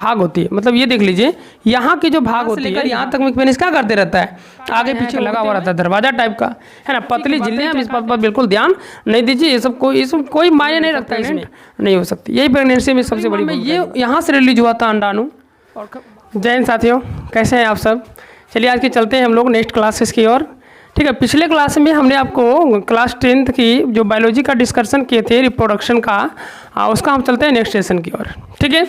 भाग होती है, मतलब ये देख लीजिए यहाँ की जो भाग होती है यहाँ तक में पेनिस क्या करते रहता है, आगे पीछे लगा हुआ रहता है, दरवाजा टाइप का है ना, पतली झिल्लियाँ। इस बात पर बिल्कुल ध्यान नहीं दीजिए, ये सब कोई मायने नहीं रखता, इसमें नहीं हो सकती। यही प्रेगनेंसी में सबसे बड़ी ये यहाँ से रिलीज हुआ था अंडाणु। जय हिंद साथियों, कैसे हैं आप सब। चलिए आज के चलते हैं हम लोग नेक्स्ट क्लासेस की ओर। ठीक है, पिछले क्लास में हमने आपको क्लास 10th की जो बायोलॉजी का डिस्कशन किए थे रिप्रोडक्शन का, उसका हम चलते हैं नेक्स्ट सेशन की ओर। ठीक है,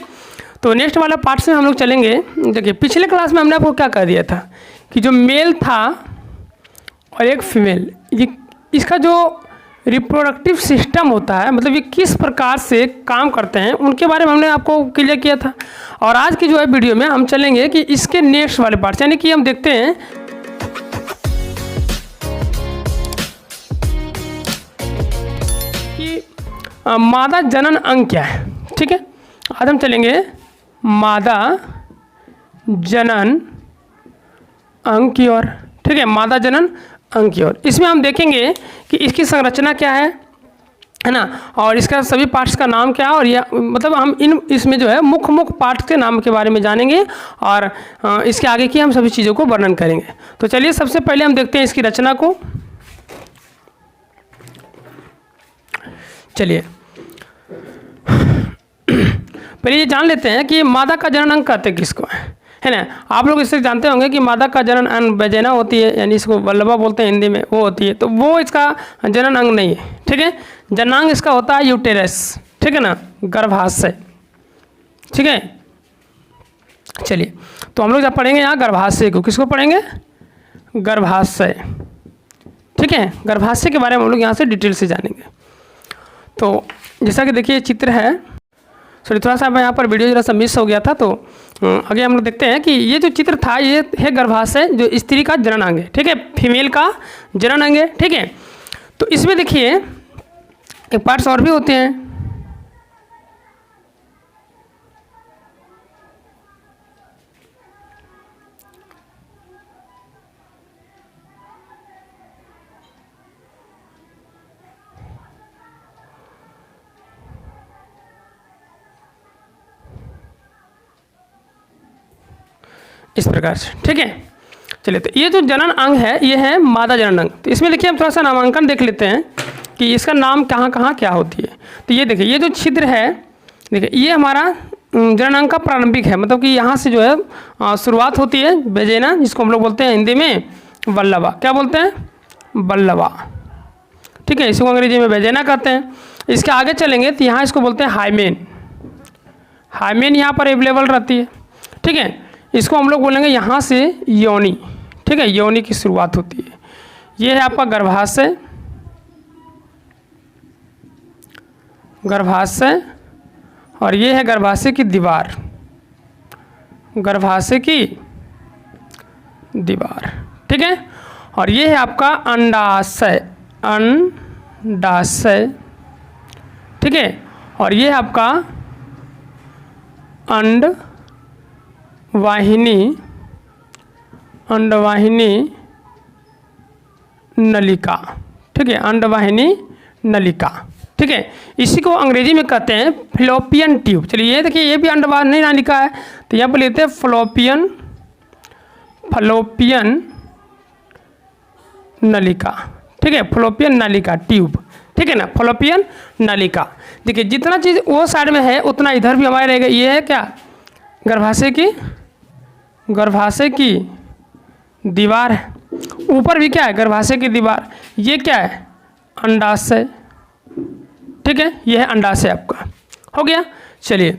तो नेक्स्ट वाला पार्ट में हम लोग चलेंगे। देखिए पिछले क्लास में हमने आपको क्या कह दिया था कि जो मेल था और एक फीमेल, ये इसका जो रिप्रोडक्टिव सिस्टम होता है, मतलब ये किस प्रकार से काम करते हैं, उनके बारे में हमने आपको क्लियर किया था। और आज की जो है वीडियो में हम चलेंगे कि इसके नेक्स्ट वाले पार्ट, यानी कि हम देखते हैं कि मादा जनन अंग क्या है। ठीक है, आज हम चलेंगे मादा जनन अंग की ओर। ठीक है, मादा जनन अंग की ओर। इसमें हम देखेंगे कि इसकी संरचना क्या है ना, और इसका सभी पार्ट्स का नाम क्या है, और यह मतलब हम इसमें जो है मुख्य पार्ट्स के नाम के बारे में जानेंगे और इसके आगे की हम सभी चीज़ों को वर्णन करेंगे। तो चलिए सबसे पहले हम देखते हैं इसकी रचना को। चलिए पहले ये जान लेते हैं कि मादा का जनन अंग कहते किसको है ना। आप लोग इससे जानते होंगे कि मादा का जनन अंग वेजिना होती है, यानी इसको वल्लभा बोलते हैं हिंदी में, वो होती है, तो वो इसका जनन अंग नहीं है। ठीक है, जनांग इसका होता है यूटेरस। ठीक है ना, गर्भाशय। ठीक है, चलिए तो हम लोग जब पढ़ेंगे यहाँ गर्भाशय को, किसको पढ़ेंगे, गर्भाशय। ठीक है, गर्भाशय के बारे में हम लोग यहाँ से डिटेल से जानेंगे। तो जैसा कि देखिए चित्र है, सॉरी थोड़ा सा यहाँ पर वीडियो जरा सा मिस हो गया था, तो आगे हम लोग देखते हैं कि ये जो चित्र था ये है गर्भाशय, जो स्त्री का जनन अंग है। ठीक है, फीमेल का जनन अंग है। ठीक है, तो इसमें देखिए एक पार्ट्स और भी होते हैं। इस प्रकार से। ठीक है, चलिए तो ये जो जनन अंग है ये है मादा जनन अंग। तो इसमें देखिए हम थोड़ा सा नामांकन देख लेते हैं कि इसका नाम कहाँ कहाँ क्या होती है। तो ये देखिए ये जो छिद्र है, देखिए ये हमारा जनन अंग का प्रारंभिक है, मतलब कि यहाँ से जो है शुरुआत होती है वेजिना, जिसको हम लोग बोलते हैं हिंदी में वल्लभा। क्या बोलते हैं, वल्लभा। ठीक है, इसको अंग्रेजी में वेजिना कहते हैं। इसके आगे चलेंगे तो यहाँ इसको बोलते हैं हाइमेन। हाइमेन यहाँ पर अवेलेबल रहती है। ठीक है, इसको हम लोग बोलेंगे यहाँ से योनि। ठीक है, योनि की शुरुआत होती है। ये है आपका गर्भाशय, गर्भाशय, और ये है गर्भाशय की दीवार, गर्भाशय की दीवार। ठीक है, और ये है आपका अंडाशय, अंडाशय। ठीक है, और ये है आपका अंड वाहिनी, अंडवाहिनी नलिका। ठीक है, अंडवाहिनी नलिका। ठीक है, इसी को अंग्रेजी में कहते हैं फ्लोपियन ट्यूब। चलिए ये देखिए ये भी अंडवाहिनी नलिका है, तो यहाँ पर लेते हैं फ्लोपियन, फ्लोपियन नलिका। ठीक है, फ्लोपियन नलिका ट्यूब। ठीक है ना, फ्लोपियन नलिका। देखिए जितना चीज़ वो साइड में है उतना इधर भी हमारे रहेगा। ये है क्या, गर्भाशय की, गर्भाशय की दीवार है। ऊपर भी क्या है, गर्भाशय की दीवार। ये क्या है, अंडाशय। ठीक है, ये है अंडाशय आपका, हो गया। चलिए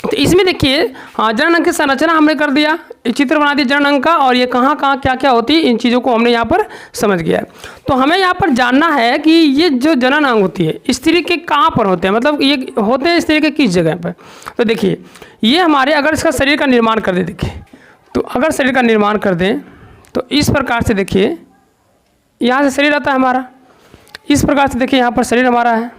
तो इसमें देखिए जनन अंग की संरचना हमने कर दिया, चित्र बना दिया जनन अंग का, और ये कहाँ कहाँ क्या क्या होती है इन चीज़ों को हमने यहाँ पर समझ गया। तो हमें यहाँ पर जानना है कि ये जो जनन अंग होती है स्त्री के कहाँ पर होते हैं, मतलब ये होते हैं स्त्री के किस जगह पर। तो देखिए ये हमारे अगर इसका शरीर का निर्माण कर दे, देखिए तो अगर शरीर का निर्माण कर दें तो इस प्रकार से देखिए यहाँ से शरीर आता है हमारा, इस प्रकार से देखिए यहाँ पर शरीर हमारा है।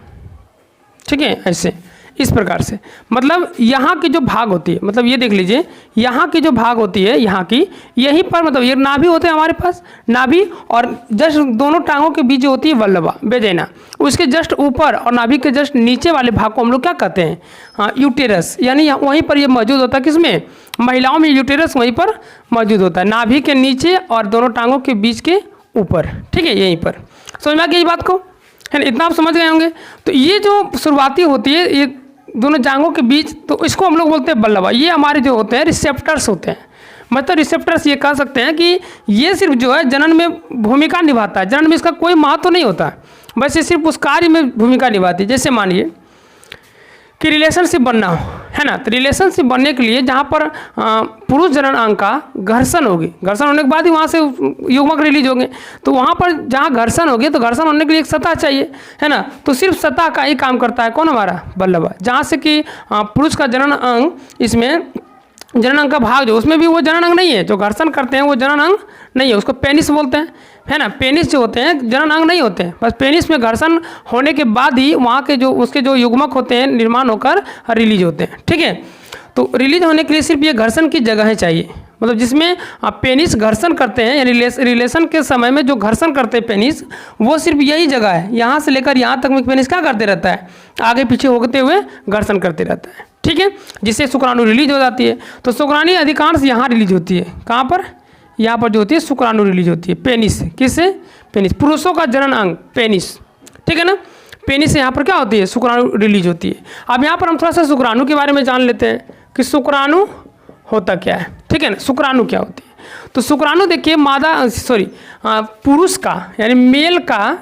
ठीक है, ऐसे इस प्रकार से, मतलब यहाँ की जो भाग होती है, मतलब ये देख लीजिए यहाँ की जो भाग होती है यहाँ की, यहीं पर मतलब ये नाभि होते हैं हमारे पास, नाभि और जस्ट दोनों टांगों के बीच जो होती है वल्लभा बेजेना, उसके जस्ट ऊपर और नाभि के जस्ट नीचे वाले भाग को हम लोग क्या कहते हैं, हाँ यूटेरस, यानी वहीं पर ये मौजूद होता है। किसमें, महिलाओं में यूटेरस वहीं पर मौजूद होता है, नाभि के नीचे और दोनों टांगों के बीच के ऊपर। ठीक है, यहीं पर समझ में आ गई बात को, है ना, इतना आप समझ गए होंगे। तो ये जो शुरुआती होती है ये दोनों जांघों के बीच, तो इसको हम लोग बोलते हैं वल्लभा। ये हमारे जो होते हैं रिसेप्टर्स होते हैं, मतलब रिसेप्टर्स ये कह सकते हैं कि ये सिर्फ जो है जनन में भूमिका निभाता है, जनन में इसका कोई महत्व तो नहीं होता, बस ये सिर्फ उस कार्य में भूमिका निभाती है। जैसे मानिए कि रिलेशनशिप बनना हो, है ना, तो रिलेशनशिप बनने के लिए जहाँ पर पुरुष जनन अंग का घर्षण होगी, घर्षण होने के बाद ही वहाँ से युग्मक रिलीज होंगे, तो वहाँ पर जहाँ घर्षण होगी तो घर्षण होने के लिए एक सतह चाहिए, है ना, तो सिर्फ सतह का ही काम करता है कौन, हमारा वल्लभा। जहाँ से कि पुरुष का जनन अंग, इसमें जनन अंग का भाग जो उसमें भी वो जनन अंग नहीं है, जो घर्षण करते हैं वो जनन अंग नहीं है, उसको पेनिस बोलते हैं, है ना। पेनिस जो होते हैं जनन अंग नहीं होते हैं, बस पेनिस में घर्षण होने के बाद ही वहाँ के जो उसके जो युग्मक होते हैं निर्माण होकर रिलीज होते हैं। ठीक है, तो रिलीज होने के लिए सिर्फ ये घर्षण की जगहें चाहिए, मतलब जिसमें पेनिस घर्षण करते हैं, यानी रिलेशन के समय में जो घर्षण करते हैं पेनिस, वो सिर्फ यही जगह है, यहाँ से लेकर यहाँ तक में पेनिस क्या करते रहता है, आगे पीछे होते हुए घर्षण करते रहता है। ठीक है, जिससे शुक्राणु रिलीज हो जाती है। तो शुक्राणु अधिकांश यहाँ रिलीज होती है, कहाँ पर, यहाँ पर जो होती है शुक्राणु रिलीज होती है, पेनिस, किससे, पेनिस, पुरुषों का जनन अंग पेनिस। ठीक है ना, पेनिस से यहाँ पर क्या होती है, शुक्राणु रिलीज होती है। अब यहाँ पर हम थोड़ा सा शुक्राणु के बारे में जान लेते हैं कि शुक्राणु होता क्या है। ठीक है ना, शुक्राणु क्या होती है, तो शुक्राणु देखिए पुरुष का यानी मेल का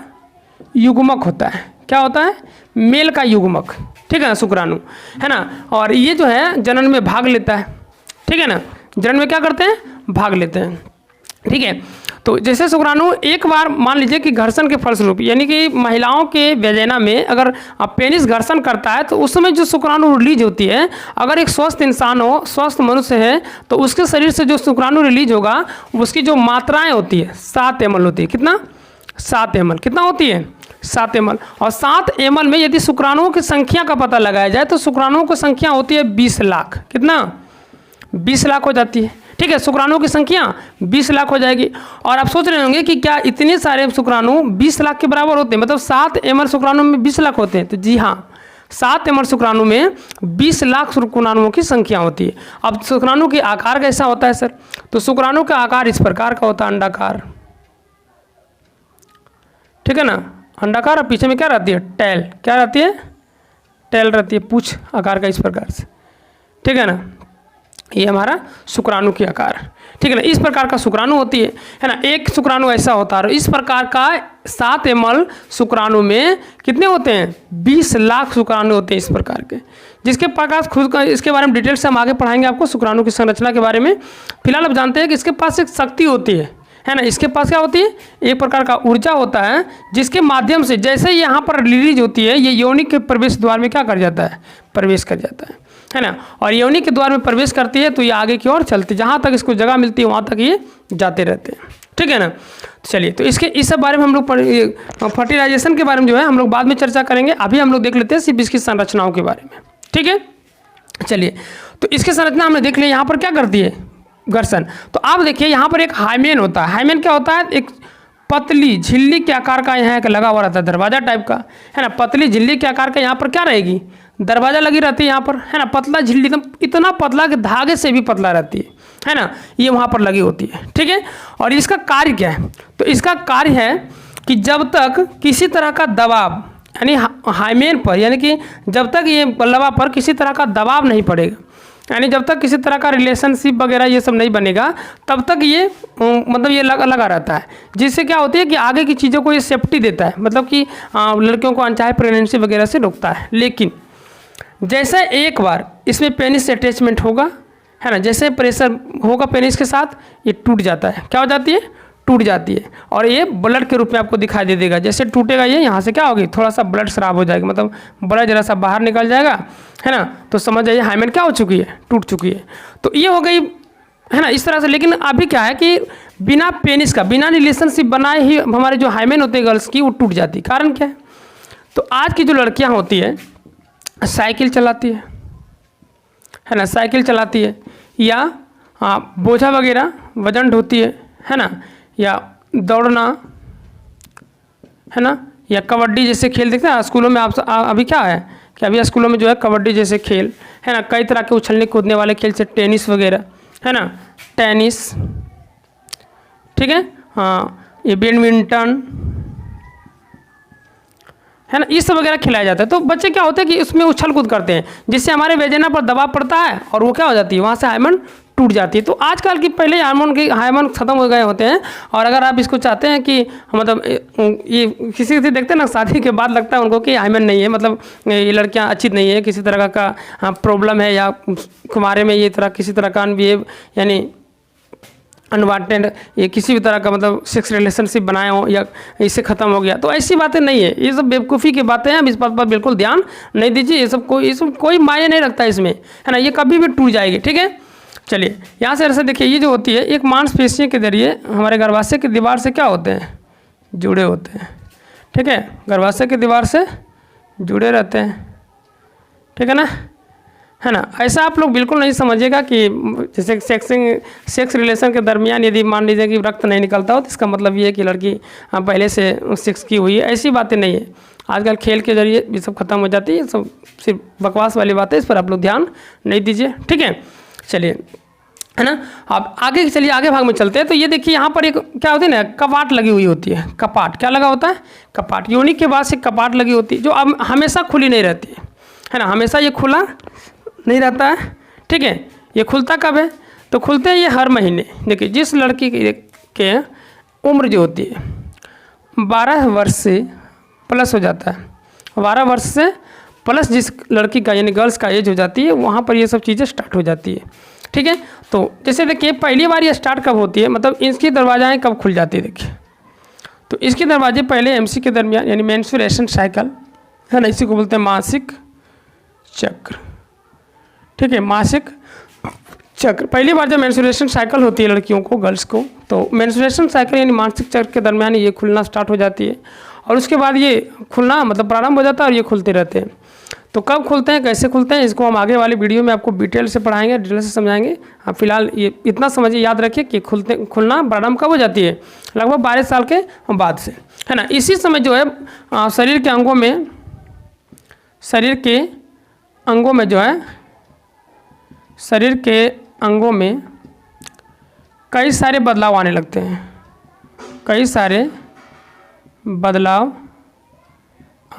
युग्मक होता है। क्या होता है, मेल का युग्मक। ठीक है ना, शुक्राणु, है ना, और ये जो है जनन में भाग लेता है। ठीक है ना, जनन में क्या करते हैं, भाग लेते हैं। ठीक है, तो जैसे शुक्राणु एक बार मान लीजिए कि घर्षण के फलस्वरूप, यानी कि महिलाओं के वेजेना में अगर पेनिस घर्षण करता है तो उस समय जो शुक्राणु रिलीज होती है, अगर एक स्वस्थ इंसान हो, स्वस्थ मनुष्य है, तो उसके शरीर से जो शुक्राणु रिलीज होगा उसकी जो मात्राएं होती है 7 ml होती है। कितना, 7 ml, कितना होती है, 7 ml। और 7 ml में यदि शुक्राणुओं की संख्या का पता लगाया जाए तो शुक्राणुओं की संख्या होती है 20 लाख। कितना, 20 लाख हो जाती है। ठीक है, शुक्राणुओं की संख्या 20 लाख हो जाएगी। और आप सोच रहे होंगे कि क्या इतने सारे शुक्राणु 20 लाख के बराबर होते हैं, मतलब 7 ml शुक्राणु में 20 लाख होते हैं, तो जी हाँ, 7 ml शुक्राणु में 20 लाख शुक्राणुओं की संख्या होती है। अब शुक्राणु के आकार कैसा होता है सर, तो शुक्राणु का आकार इस प्रकार का होता है, अंडाकार। ठीक है ना, अंडाकार, और पीछे में क्या रहती है, टैल, क्या रहती है, टैल रहती है, पूछ आकार का इस प्रकार से। ठीक है ना, ये हमारा शुक्राणु की आकार। ठीक है ना, इस प्रकार का शुक्राणु होती है ना। एक शुक्राणु ऐसा होता है, इस प्रकार का 7 ml शुक्राणु में कितने होते हैं, 20 लाख शुक्राणु होते हैं इस प्रकार के, जिसके प्रकाश खुद का, इसके बारे में डिटेल से हम आगे पढ़ाएंगे आपको शुक्राणु की संरचना के बारे में। फिलहाल आप जानते हैं कि इसके पास एक शक्ति होती है ना, इसके पास क्या होती है, एक प्रकार का ऊर्जा होता है, जिसके माध्यम से जैसे ही यहाँ पर रिलीज होती है, ये यौनिक के प्रवेश द्वार में क्या कर जाता है, प्रवेश कर जाता है ना। और यौनिक के द्वार में प्रवेश करती है तो ये आगे की ओर चलती है, जहाँ तक इसको जगह मिलती है वहाँ तक ये जाते रहते हैं। ठीक है ना, चलिए, तो इसके इस सब बारे में हम लोग फर्टिलाइजेशन के बारे में जो है हम लोग बाद में चर्चा करेंगे। अभी हम लोग देख लेते हैं सिर्फ इसकी संरचनाओं के बारे में। ठीक है, चलिए, तो इसकी संरचना हमने देख लिया। यहाँ पर क्या करती है, घर्षण। तो आप देखिए यहाँ पर एक हाइमेन होता है। हाइमेन क्या होता है, एक पतली झिल्ली के आकार का यहाँ एक लगा हुआ रहता है, दरवाजा टाइप का, है ना। पतली झिल्ली के आकार का यहाँ पर क्या रहेगी, दरवाजा लगी रहती है यहाँ पर, है ना। पतला झिल्ली, एकदम इतना पतला कि धागे से भी पतला रहती है ना, ये वहाँ पर लगी होती है। ठीक है, और इसका कार्य क्या है, तो इसका कार्य है कि जब तक किसी तरह का दबाव, यानी हाइमेन पर, यानी कि जब तक ये वल्लभा पर किसी तरह का दबाव नहीं पड़ेगा, यानी जब तक किसी तरह का रिलेशनशिप वगैरह ये सब नहीं बनेगा, तब तक ये मतलब ये लगा रहता है, जिससे क्या होती है कि आगे की चीज़ों को ये सेफ्टी देता है, मतलब कि लड़कियों को अनचाहे प्रेगनेंसी वगैरह से रोकता है। लेकिन जैसे एक बार इसमें पेनिस से अटैचमेंट होगा, है ना, जैसे प्रेशर होगा पेनिस के साथ, ये टूट जाता है। क्या हो जाती है, टूट जाती है, और ये ब्लड के रूप में आपको दिखाई दे देगा। जैसे टूटेगा ये, यहाँ से क्या होगी, थोड़ा सा ब्लड स्राव हो जाएगा, मतलब ब्लड जरा सा बाहर निकल जाएगा, है ना। तो समझ जाइए हाइमेन क्या हो चुकी है, टूट चुकी है। तो ये हो गई, है ना, इस तरह से। लेकिन अभी क्या है कि बिना पेनिस का, बिना रिलेशनशिप बनाए ही हमारे जो हाइमेन होते हैं गर्ल्स की, वो टूट जाती है। कारण क्या है, तो आज की जो लड़कियाँ होती है साइकिल चलाती है ना, साइकिल चलाती है, या बोझा वगैरह वजन ढोती है ना, या दौड़ना, है ना, या कबड्डी जैसे खेल देखते हैं स्कूलों में। आप अभी क्या है कि अभी स्कूलों में जो है कबड्डी जैसे खेल, है ना, कई तरह के उछलने कूदने वाले खेल से टेनिस वगैरह, है ना, टेनिस, ठीक है, हाँ, ये बैडमिंटन, है ना, ये सब वगैरह खिलाया जाता है। तो बच्चे क्या होते हैं कि उसमें उछल कूद करते हैं, जिससे हमारे वेजना पर दबाव पड़ता है और वो क्या हो जाती है, वहाँ से हार्मोन टूट जाती है। तो आजकल की पहले हार्मोन खत्म हो गए होते हैं। और अगर आप इसको चाहते हैं कि मतलब ये किसी देखते हैं ना शादी के बाद लगता है उनको कि हार्मोन नहीं है, मतलब ये लड़कियां अच्छी नहीं है, किसी तरह का प्रॉब्लम है, या कुमारे में ये तरह किसी तरह का अनबिहेव यानी अनवांटेड ये किसी भी तरह का मतलब सेक्स रिलेशनशिप बनाए हो या इससे ख़त्म हो गया, तो ऐसी बातें नहीं है। ये सब बेवकूफ़ी की बातें हैं, इस बात पर बिल्कुल ध्यान नहीं दीजिए। ये सब कोई मायने नहीं रखता इसमें, है ना, ये कभी भी टूट जाएगी। ठीक है, चलिए यहाँ से ऐसे देखिए, ये जो होती है एक मांसपेशियों के जरिए हमारे गर्भाशय की दीवार से क्या होते हैं, जुड़े होते हैं। ठीक है, गर्भाशय की दीवार से जुड़े रहते हैं, ठीक है ना। ऐसा आप लोग बिल्कुल नहीं समझिएगा कि जैसे सेक्स रिलेशन के दरमियान यदि मान लीजिए कि रक्त नहीं निकलता हो तो इसका मतलब ये है कि लड़की पहले से सेक्स की हुई है, ऐसी बातें नहीं है। आजकल खेल के जरिए ये सब खत्म हो जाती है, सब सिर्फ बकवास वाली बातें, इस पर आप लोग ध्यान नहीं दीजिए। ठीक है, चलिए, है ना, आप आगे चलिए, आगे भाग में चलते हैं। तो ये देखिए यहाँ पर एक क्या होती है ना, कपाट लगी हुई होती है। कपाट क्या लगा होता है, कपाट, योनि के बाद से कपाट लगी होती है, जो अब हमेशा खुली नहीं रहती है ना, हमेशा ये खुला नहीं रहता है। ठीक है, ये खुलता कब है, तो खुलते हैं ये हर महीने। देखिए जिस लड़की के उम्र जो होती है 12 वर्ष से प्लस हो जाता है, 12 वर्ष से प्लस जिस लड़की का यानी गर्ल्स का एज हो जाती है, वहाँ पर ये सब चीज़ें स्टार्ट हो जाती है। ठीक है, तो जैसे देखिए पहली बार ये स्टार्ट कब होती है, मतलब इसकी दरवाजाएँ कब खुल जाती है। देखिए तो इसके दरवाजे पहले एमसी के दरमियान यानी मेंस्ट्रुएशन साइकिल, है ना, इसी को बोलते हैं मासिक चक्र। ठीक है, मासिक चक्र, पहली बार जब मेंस्ट्रुएशन साइकिल होती है लड़कियों को, गर्ल्स को, तो मेंस्ट्रुएशन साइकिल यानी मासिक चक्र के दरमियान ये खुलना स्टार्ट हो जाती है। और उसके बाद ये खुलना मतलब प्रारंभ हो जाता है और ये खुलते रहते हैं। तो कब खुलते हैं, कैसे खुलते हैं, इसको हम आगे वाली वीडियो में आपको डिटेल से पढ़ाएंगे, डिटेल से समझाएंगे। आप फिलहाल ये इतना समझिए, याद रखिए कि खुलना प्रारंभ कब हो जाती है, लगभग 12 साल के बाद से, है ना। इसी समय जो है शरीर के अंगों में कई सारे बदलाव आने लगते हैं, कई सारे बदलाव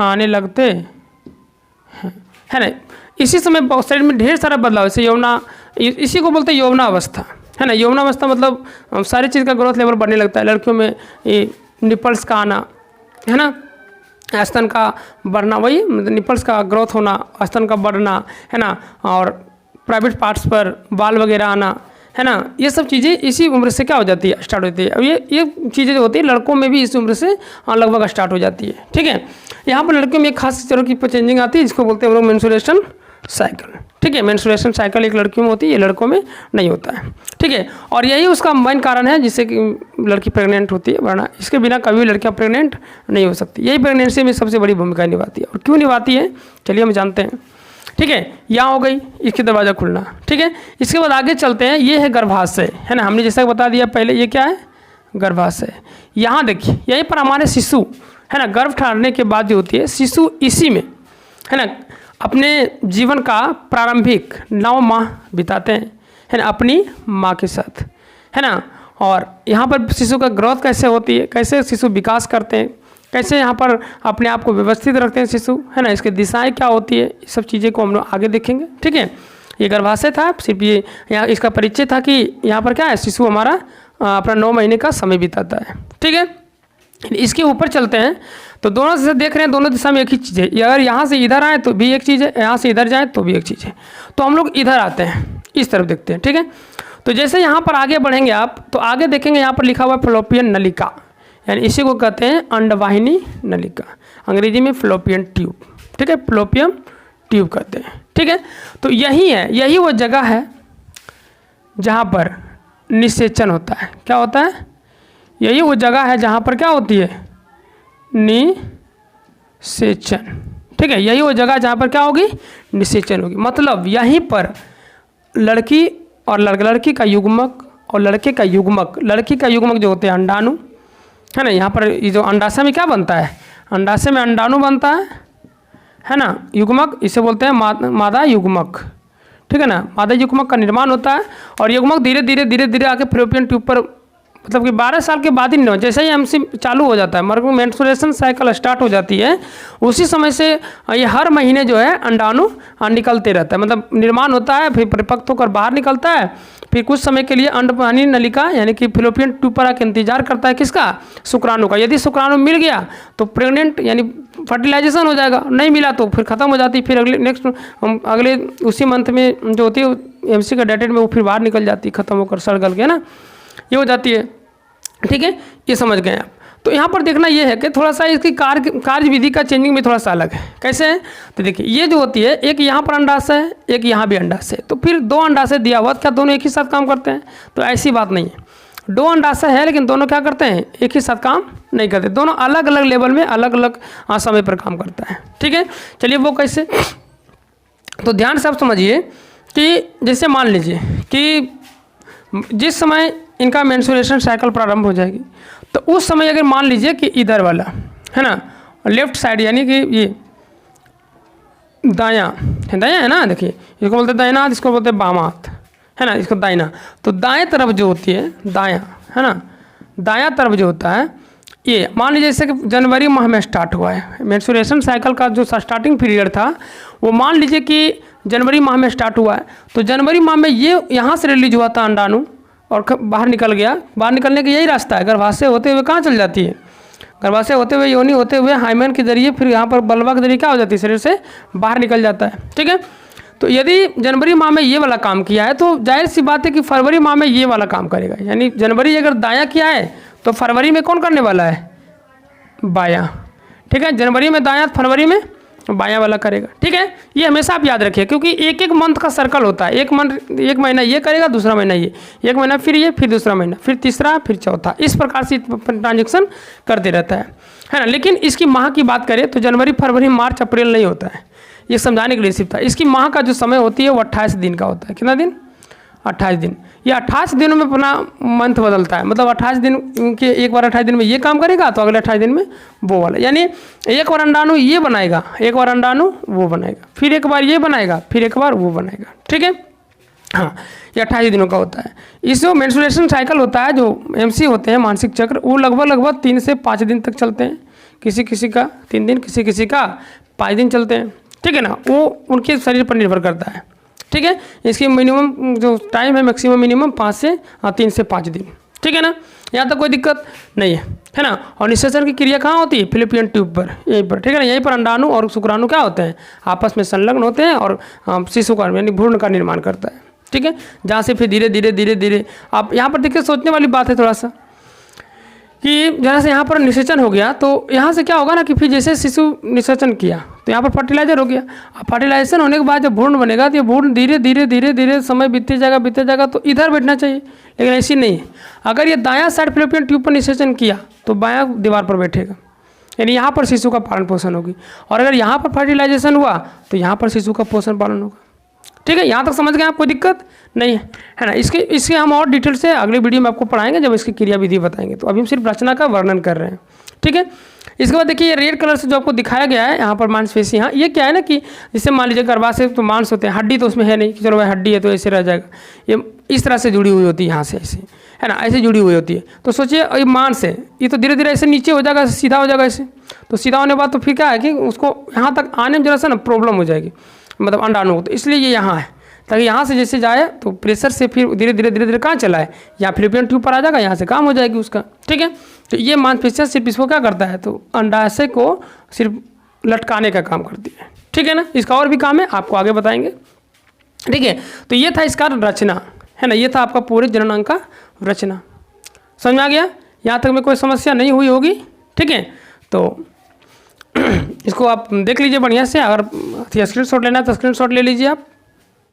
आने लगते हैं, है ना। इसी समय शरीर में ढेर सारा बदलाव, जैसे इसी को बोलते हैं यौवनावस्था, है ना। यौवनावस्था मतलब सारी चीज़ का ग्रोथ लेवल बढ़ने लगता है। लड़कियों में ये निपल्स का आना, है ना, स्तन का बढ़ना, वही निपल्स का ग्रोथ होना, स्तन का बढ़ना, है ना, और प्राइवेट पार्ट्स पर बाल वगैरह आना, है ना, ये सब चीज़ें इसी उम्र से क्या हो जाती है, स्टार्ट होती है। अब ये चीज़ें जो होती है लड़कों में भी इस उम्र से लगभग स्टार्ट हो जाती है। ठीक है, यहाँ पर लड़कियों में एक खास तरह की चेंजिंग आती है, जिसको बोलते हैं हम लोग मेंस्ट्रुएशन साइकिल। ठीक है, मेंस्ट्रुएशन साइकिल एक लड़कियों में होती है, ये लड़कों में नहीं होता है। ठीक है, और यही उसका मेन कारण है जिससे कि लड़की प्रेग्नेंट होती है, वरना इसके बिना कभी भी लड़कियाँ प्रेग्नेंट नहीं हो सकती। यही प्रेगनेंसी में सबसे बड़ी भूमिका निभाती है। और क्यों निभाती है, चलिए हम जानते हैं। ठीक है, यहाँ हो गई इसकी दरवाज़ा खुलना। ठीक है, इसके बाद आगे चलते हैं, ये है गर्भाशय, है ना, हमने जैसा बता दिया पहले, ये क्या है, गर्भाशय। यहाँ देखिए यहीं पर हमारे शिशु, है ना, गर्भ ठहरने के बाद जो होती है शिशु, इसी में, है ना, अपने जीवन का प्रारंभिक 9 माह बिताते हैं, है ना, अपनी माँ के साथ, है ना। और यहाँ पर शिशु का ग्रोथ कैसे होती है, कैसे शिशु विकास करते हैं, कैसे यहाँ पर अपने आप को व्यवस्थित रखते हैं शिशु, है ना, इसकी दिशाएं क्या होती है, ये सब चीज़ें को हम लोग आगे देखेंगे। ठीक है, ये गर्भाशय था, सिर्फ ये यहाँ इसका परिचय था कि यहाँ पर क्या है, शिशु हमारा अपना 9 महीने का समय बिताता है। ठीक है, इसके ऊपर चलते हैं तो दोनों से देख रहे हैं, दोनों दिशा में एक ही चीज़ है। अगर यहाँ से इधर आए तो भी एक चीज़ है, यहाँ से इधर जाए तो भी एक चीज़ है। तो हम लोग इधर आते हैं, इस तरफ देखते हैं। ठीक है, तो जैसे यहाँ पर आगे बढ़ेंगे आप, तो आगे देखेंगे यहाँ पर लिखा हुआ है फ्लोपियन नलिका, यानी इसी को कहते हैं अंडवाहिनी नलिका, अंग्रेजी में फ्लोपियन ट्यूब। ठीक है, फ्लोपियन ट्यूब कहते हैं। ठीक है, तो यही वो जगह है जहाँ पर निषेचन होता है। क्या होता है, यही वो जगह है जहाँ पर क्या होती है, निषेचन। ठीक है, यही वो जगह जहाँ पर क्या होगी, निषेचन होगी। मतलब यहीं पर लड़की और लड़की का युग्मक और लड़के का युग्मक, लड़की का युग्मक जो होते हैं अंडाणु, है ना, यहाँ पर ये जो अंडाशय में क्या बनता है, अंडाशय में अंडाणु बनता है ना, युग्मक इसे बोलते हैं मादा युग्मक, ठीक है ना, मादा युग्मक का निर्माण होता है और युग्मक धीरे धीरे धीरे धीरे आके फैलोपियन ट्यूब पर, मतलब कि 12 साल के बाद ही नहीं, जैसे ही एमसी चालू हो जाता है, मेंस्ट्रुएशन साइकिल स्टार्ट हो जाती है, उसी समय से ये हर महीने जो है अंडाणु निकलते रहता है, मतलब निर्माण होता है, फिर परिपक्व होकर बाहर निकलता है, फिर कुछ समय के लिए अंडपानी नलिका यानी कि फैलोपियन ट्यूब पर आकर इंतजार करता है किसका, शुक्राणु का। यदि शुक्राणु मिल गया तो प्रेग्नेंट यानी फर्टिलाइजेशन हो जाएगा, नहीं मिला तो फिर खत्म हो जाती, फिर अगले उसी मंथ में जो होती है एमसी का डेटेड में वो फिर बाहर निकल जाती है, खत्म होकर सड़ गल के ना, ये हो जाती है। ठीक है, ये समझ गए आप। तो यहाँ पर देखना ये है कि थोड़ा सा इसकी कार्य विधि का चेंजिंग भी थोड़ा सा अलग है। कैसे है, तो देखिए ये जो होती है, एक यहाँ पर अंडाशय है, एक यहाँ भी अंडाशय है, तो फिर 2 अंडाशय दिया हुआ, क्या दोनों एक ही साथ काम करते हैं? तो ऐसी बात नहीं है, 2 अंडाशय है लेकिन दोनों क्या करते हैं, एक ही साथ काम नहीं करते, दोनों अलग अलग लेवल में अलग अलग समय पर काम करता है। ठीक है, चलिए वो कैसे, तो ध्यान से आप समझिए कि जैसे मान लीजिए कि जिस समय इनका मेंस्ट्रुएशन साइकिल प्रारंभ हो जाएगी, तो उस समय अगर मान लीजिए कि इधर वाला है ना, लेफ्ट साइड यानी कि ये दायां है ना, देखिए इसको बोलते हैं दाहिना हाथ, इसको बोलते हैं बामा हाथ, है ना, इसको दाहिना। तो दाएं तरफ जो होती है, दायां है ना, दायां तरफ जो होता है, ये मान लीजिए जैसे कि जनवरी माह में स्टार्ट हुआ है मेंस्ट्रुएशन साइकिल का जो स्टार्टिंग पीरियड था, वो मान लीजिए कि जनवरी माह में स्टार्ट हुआ है, तो जनवरी माह में ये यहाँ से रिलीज हुआ था अंडाणु और बाहर निकल गया। बाहर निकलने का यही रास्ता है, गर्भाशय होते हुए कहाँ चल जाती है, गर्भाशय होते हुए योनि होते हुए हाइमेन के जरिए फिर यहाँ पर बल्वा के जरिए क्या हो जाती है, शरीर से बाहर निकल जाता है। ठीक है, तो यदि जनवरी माह में ये वाला काम किया है तो जाहिर सी बात है कि फरवरी माह में ये वाला काम करेगा, यानी जनवरी अगर दायां किया है तो फरवरी में कौन करने वाला है, बायां। ठीक है, जनवरी में दायां, फरवरी में बायां वाला करेगा। ठीक है, ये हमेशा आप याद रखिए, क्योंकि एक एक मंथ का सर्कल होता है, एक महीना ये करेगा, दूसरा महीना ये, एक महीना फिर ये, फिर दूसरा महीना, फिर तीसरा, फिर चौथा, इस प्रकार से ट्रांजेक्शन करते रहता है ना। लेकिन इसकी माह की बात करें तो जनवरी, फरवरी, मार्च, अप्रैल नहीं होता है, ये समझाने के लिए सिर्फ था। इसकी माह का जो समय होती है वो 28 दिन का होता है। कितना दिन, 28 दिन। ये 28 दिनों में अपना मंथ बदलता है, मतलब 28 दिन के, एक बार 28 दिन में ये काम करेगा तो अगले 28 दिन में वो वाला, यानी एक बार अंडाणु ये बनाएगा, एक बार अंडाणु वो बनाएगा, फिर एक बार ये बनाएगा, फिर एक बार वो बनाएगा। ठीक है, हाँ, ये 28 दिनों का होता है। इस जो मेंस्ट्रुएशन साइकिल होता है, जो एमसी होते हैं, मानसिक चक्र, वो लगभग 3 से 5 दिन तक चलते हैं, किसी किसी का 3 दिन, किसी का 5 दिन चलते हैं। ठीक है ना, वो उनके शरीर पर निर्भर करता है। ठीक है, इसकी मिनिमम जो टाइम है, मैक्सिमम मिनिमम 3 से 5 दिन। ठीक है ना, यहाँ तक कोई दिक्कत नहीं है ना। और निषेचन की क्रिया कहाँ होती है, फैलोपियन ट्यूब पर, यहीं पर। ठीक है ना, यहीं पर अंडाणु और शुक्राणु क्या होते हैं, आपस में संलग्न होते हैं और शिशु का यानी भ्रूण का निर्माण करता है। ठीक है, जहाँ से फिर धीरे धीरे आप यहाँ पर देखिए, सोचने वाली बात है थोड़ा सा कि जहाँ से यहाँ पर निषेचन हो गया तो यहाँ से क्या होगा ना कि फिर जैसे शिशु निषेचन किया तो यहाँ पर फर्टिलाइजर हो गया। अब फर्टिलाइजेशन होने के बाद जब भ्रूण बनेगा तो ये भ्रूण धीरे धीरे समय बीतते जाएगा तो इधर बैठना चाहिए, लेकिन ऐसी नहीं है। अगर ये दायां साइड फैलोपियन ट्यूब पर निषेचन किया तो बायां दीवार पर बैठेगा, यानी यहाँ पर शिशु का पालन पोषण होगी। और अगर यहाँ पर फर्टिलाइजेशन हुआ तो यहाँ पर शिशु का पोषण पालन होगा। ठीक है, यहाँ तक समझ गए आप, कोई दिक्कत नहीं है ना। इसके हम और डिटेल से अगले वीडियो में आपको पढ़ाएंगे जब इसकी क्रिया विधि बताएंगे। तो अभी हम सिर्फ रचना का वर्णन कर रहे हैं। ठीक है, इसके बाद देखिए ये रेड कलर से जो आपको दिखाया गया है यहाँ पर मांसपेशी, यहाँ ये क्या है ना कि जैसे मान लीजिए गर्भाशय तो मांस होते हैं, हड्डी तो उसमें है नहीं कि चलो भाई हड्डी है तो ऐसे रह जाएगा, ये इस तरह से जुड़ी हुई होती है, यहाँ से ऐसे, है ना, ऐसे जुड़ी हुई होती है। तो सोचिए ये मांस है, ये तो धीरे धीरे ऐसे नीचे हो जाएगा, सीधा हो जाएगा ऐसे। तो सीधा होने के बाद तो फिर क्या है कि उसको यहाँ तक आने में जरा सा ना प्रॉब्लम हो जाएगी, मतलब अंडाणु को। तो इसलिए ये यहाँ है, ताकि यहाँ से जैसे जाए तो प्रेशर से फिर धीरे धीरे कहाँ चला है, यहाँ फैलोपियन ट्यूब पर आ जाएगा, यहाँ से काम हो जाएगी उसका। ठीक है, तो ये मांसपेशियाँ सिर्फ इसको क्या करता है, तो अंडाशय को सिर्फ लटकाने का काम करती है। ठीक है ना, इसका और भी काम है, आपको आगे बताएंगे। ठीक है, तो ये था इसका रचना, है ना, ये था आपका पूरे जनन अंग का रचना। समझ में आ गया, यहाँ तक में कोई समस्या नहीं हुई होगी। ठीक है, तो इसको आप देख लीजिए बढ़िया से। अगर स्क्रीनशॉट लेना है तो स्क्रीनशॉट ले लीजिए आप।